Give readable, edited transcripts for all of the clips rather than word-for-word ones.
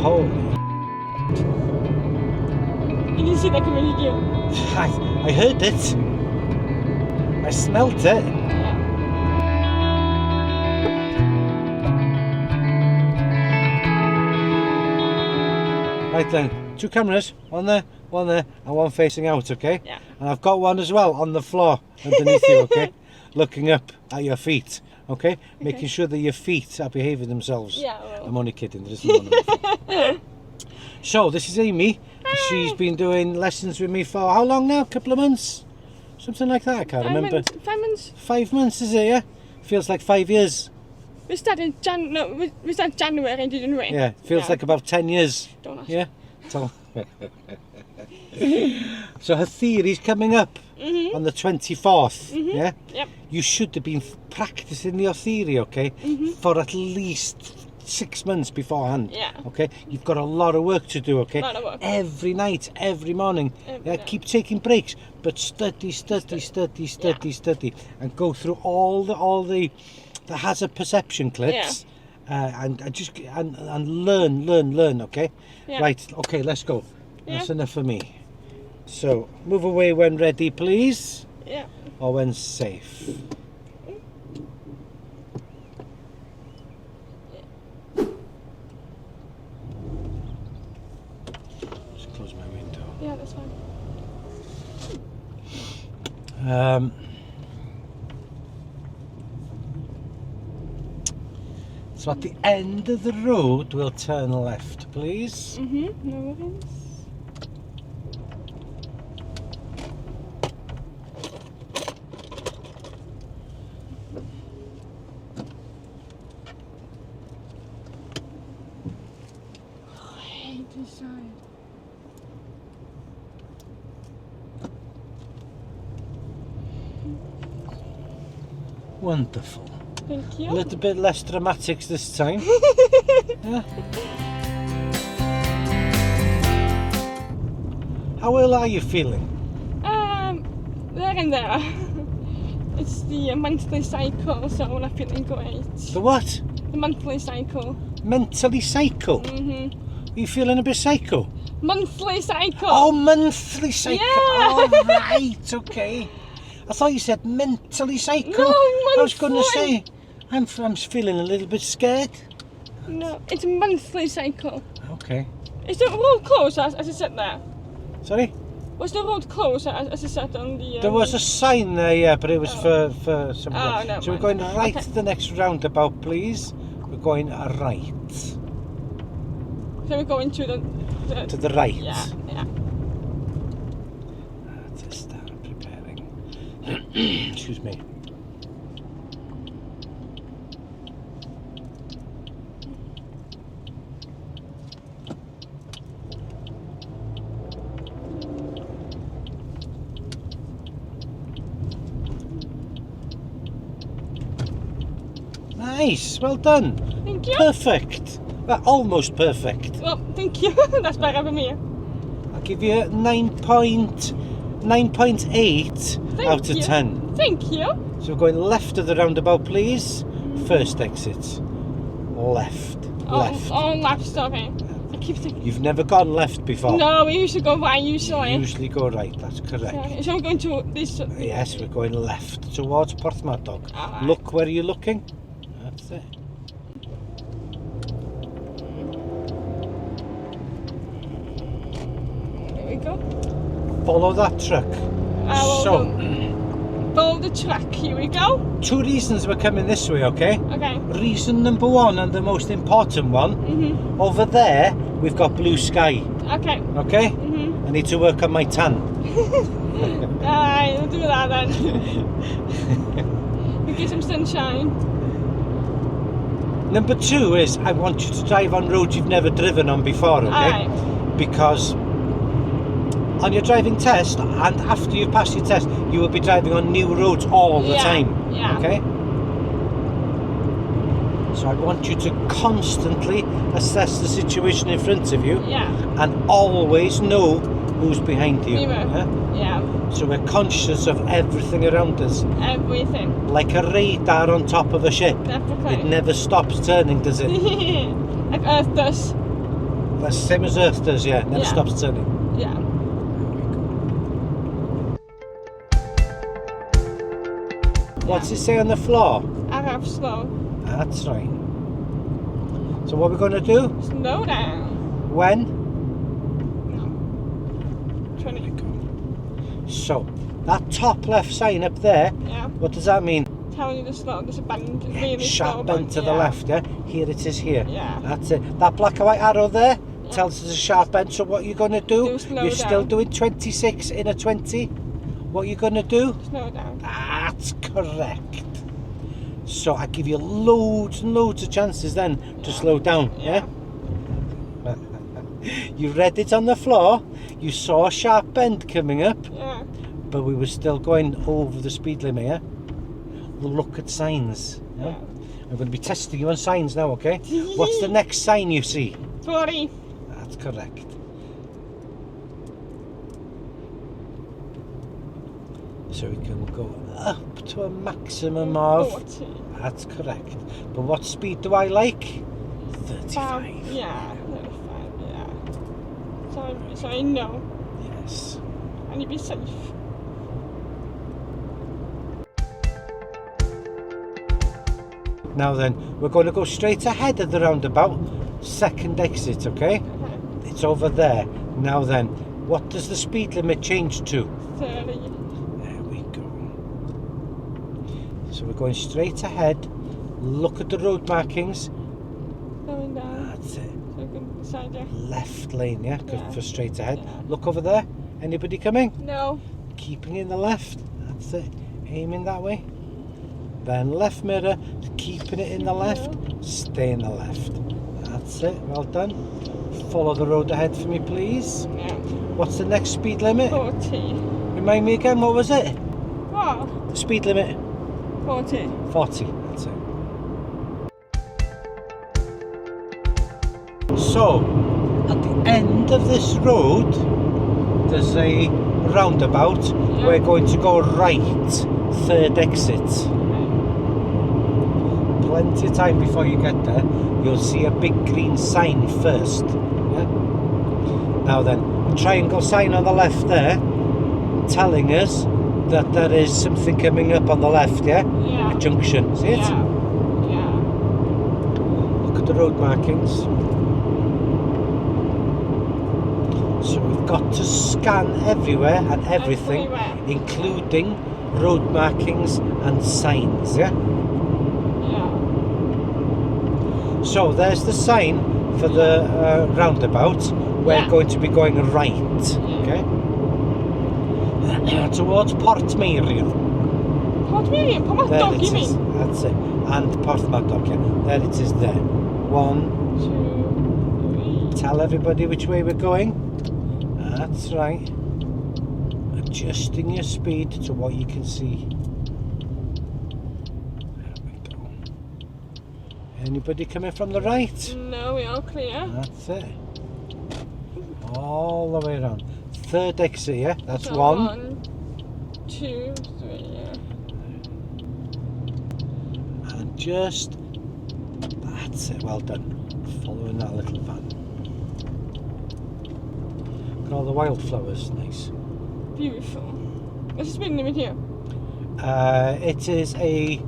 Holy. You can see that coming at you. I heard it. I smelt it. Yeah. Right then, 2 cameras, one there, and one facing out, okay? Yeah. And I've got one as well on the floor underneath you, okay? Looking up at your feet, okay? Making sure that your feet are behaving themselves. Yeah, well. I'm only kidding, there isn't one on my feet. So, this is Amy. She's been doing lessons with me for how long now? A couple of months? Something like that, I can't remember. 5 months. 5 months, is it, yeah? Feels like 5 years. We started we started January, didn't we? Yeah, feels like about 10 years. Don't ask. Yeah? So, so her theory's coming up on the 24th, yeah? Yep. You should have been practicing your theory, okay? For at least 6 months beforehand. Yeah. Okay? You've got a lot of work to do, okay? Lot of work. Every night, every morning. Every Yeah, night. keep taking breaks, but study, and go through all the hazard perception clips. And learn, okay? Yeah. Right, okay, let's go. Yeah. That's enough for me. So, move away when ready, please. Yeah. Or when safe. Just close my window. Yeah, that's fine. So at the end of the road, we'll turn left, please. No worries. I hate this side. Wonderful. Thank you. A little bit less dramatics this time. Yeah. How ill are you feeling? There and there. It's the monthly cycle, so I'm not feeling great. The what? The monthly cycle. Mentally psycho? Are you feeling a bit psycho? Monthly cycle. Oh, monthly psycho. Yeah. Oh, right, okay. I thought you said mentally psycho. No, I was going to monthly. say, I'm feeling a little bit scared. No, it's a monthly cycle. Okay. Is the road closed as I said there? Sorry? Was the road closed as I said on the... There was a sign there, yeah, but it was for some. Oh, no, so we're going right to the next roundabout, please. We're going right. So we're going to the To the right. Yeah, yeah. To start preparing. Excuse me. Nice, well done. Thank you. Perfect. Well, almost perfect. Well, thank you. That's better for me. I'll give you 9.8 out of you. 10. Thank you. So we're going left of the roundabout, please. First exit. Left. Left. Oh, left, sorry. I keep thinking. You've never gone left before. No, we usually go right usually. Usually go right, that's correct. Sorry. So we're going to this. Yes, we're going left towards Porthmadog. Alright. Look where you're looking. That's it. Here we go. Follow that truck. So, follow the track. Here we go. 2 reasons we're coming this way, okay? Okay. Reason number 1 and the most important one, over there we've got blue sky, Okay. okay? I need to work on my tan. Alright, we'll do that then. We'll get some sunshine. Number 2 is I want you to drive on roads you've never driven on before, okay? Alright. Because on your driving test and after you've passed your test, you will be driving on new roads all the time, Yeah. okay? So I want you to constantly assess the situation in front of you Yeah. and always know who's behind you. Mirror. Yeah? Yeah. So we're conscious of everything around us, Everything. like a radar on top of a ship. Definitely. It never stops turning, does it? Like Earth does. That's the same as Earth does, yeah. Never Yeah. stops turning. Yeah. What's it say on the floor? I have slow. That's right. So what we're going to do? Slow down. When? No. 20. So, that top left sign up there, Yeah. what does that mean? Telling you to slow. There's a bend. Really slow Sharp bend to the yeah. left, yeah? Here it is here. Yeah. That's it. That black and white arrow there Yeah. tells us a sharp bend. So what you're going to do, Do slow you're still down. doing 26 in a 20. What you're going to do? Slow down. That's correct. So I give you loads and loads of chances then to slow down, yeah? You read it on the floor, you saw a sharp bend coming up, Yeah. but we were still going over the speed limit, yeah? Look at signs, yeah? Yeah. I'm going to be testing you on signs now, okay? What's the next sign you see? 40. That's correct. So we can go up to a maximum of... 40. That's correct. But what speed do I like? 35. Yeah. 35. Yeah. So I know. Yes. And you be safe. Now then, we're going to go straight ahead of the roundabout. Second exit, okay? Okay. It's over there. Now then, what does the speed limit change to? 30. There we go. So we're going straight ahead. Look at the road markings. Going down. That's it. So you can decide yeah. Left lane, yeah? 'Cause Yeah. for straight ahead. Yeah. Look over there. Anybody coming? No. Keeping in the left. That's it. Aiming that way. Then left mirror. Keeping it in the left. Stay in the left. That's it. Well done. Follow the road ahead for me, please. Yeah. What's the next speed limit? 40. Remind me again, what was it? What? The speed limit? 40. 40. That's it. So, at the end of this road, there's a roundabout. Yeah. We're going to go right. Third exit. Plenty of time before you get there. You'll see a big green sign first. Yeah? Now then, a triangle sign on the left there, telling us that there is something coming up on the left, yeah? Yeah. A junction, see it? Yeah. Yeah. Look at the road markings. So we've got to scan everywhere and everything, Everywhere. including road markings and signs, yeah? Yeah. So there's the sign for the roundabout. We're Yeah. going to be going right, okay? Towards Portmeirion. Portmeirion? Put my There dog, it you is. mean? That's it. And Porthmadog, yeah. There it is there. 1, 2, 3. tell everybody which way we're going. That's right. Adjusting your speed to what you can see. There we go. Anybody coming from the right? No, we're all clear. That's it. All the way around. Third exit, yeah? That's So 1. 1, 2, 3, yeah. And just... That's it, well done. Following that little van. Look at all the wildflowers, nice. Beautiful. What's the speed limit here? It is a...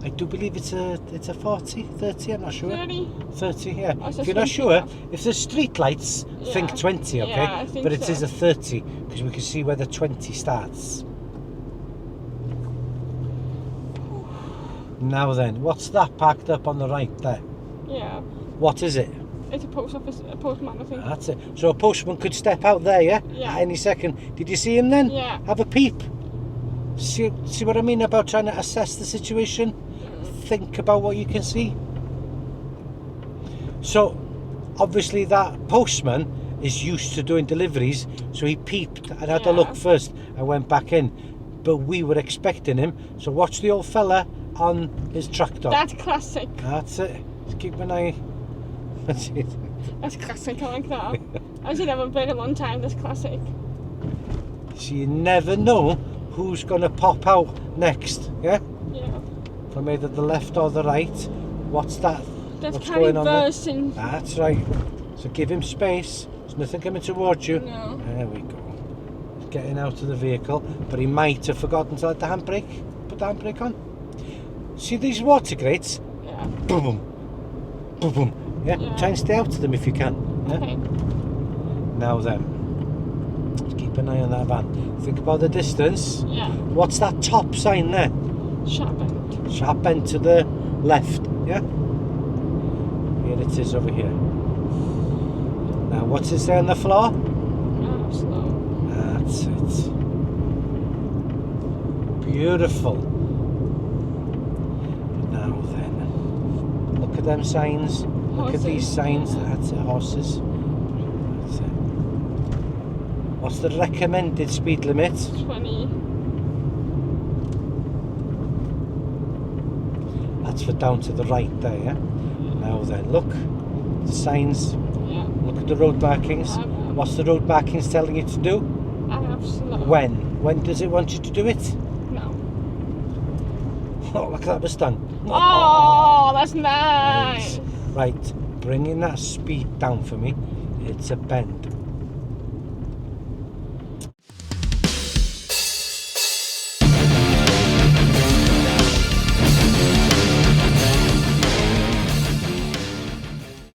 I do believe it's a 40, 30, I'm not sure. 30? 30, yeah. Oh, so If you're not 20, sure, yeah. if there's street lights, think Yeah. 20, okay? Yeah, I think but it so. is a 30, because we can see where the 20 starts. Now then, what's that parked up on the right there? Yeah. What is it? It's a post office, a postman, I think. That's it. So a postman could step out there, yeah? Yeah. At any second. Did you see him then? Yeah. Have a peep. See what I mean about trying to assess the situation? Think about what you can see. So, obviously that postman is used to doing deliveries, so he peeped and had a Yeah. look first and went back in. But we were expecting him, so watch the old fella on his tractor. That's classic. That's it. Just keep an eye. That's it. That's classic, I like that. I've seen never been a long time, that's classic. So you never know who's going to pop out next, yeah? Yeah. From either the left or the right. What's that? That's What's Carrie going on there? Verson. That's right. So give him space. There's nothing coming towards you. No. There we go. He's getting out of the vehicle, but he might have forgotten to let the handbrake. Put the handbrake on. See these water grates? Yeah. Boom, boom, boom, boom. Yeah. Yeah. Try and stay out of them if you can. Yeah? Okay. Now then, just keep an eye on that van. Think about the distance. Yeah. What's that top sign there? Sharp end. Sharp end to the left. Yeah. Here it is over here. Now, what's it say on the floor? Slow. That's it. Beautiful. Now then, look at them signs. Look at these signs. That's it, horses. That's it. What's the recommended speed limit? 20. That's for down to the right there, yeah? Now then, look. The signs. Yeah. Look at the road markings. What's the road markings telling you to do? Slow. When? When does it want you to do it? No. Oh, look, that was done. Oh, that's nice. Right, bringing that speed down for me. It's a bend.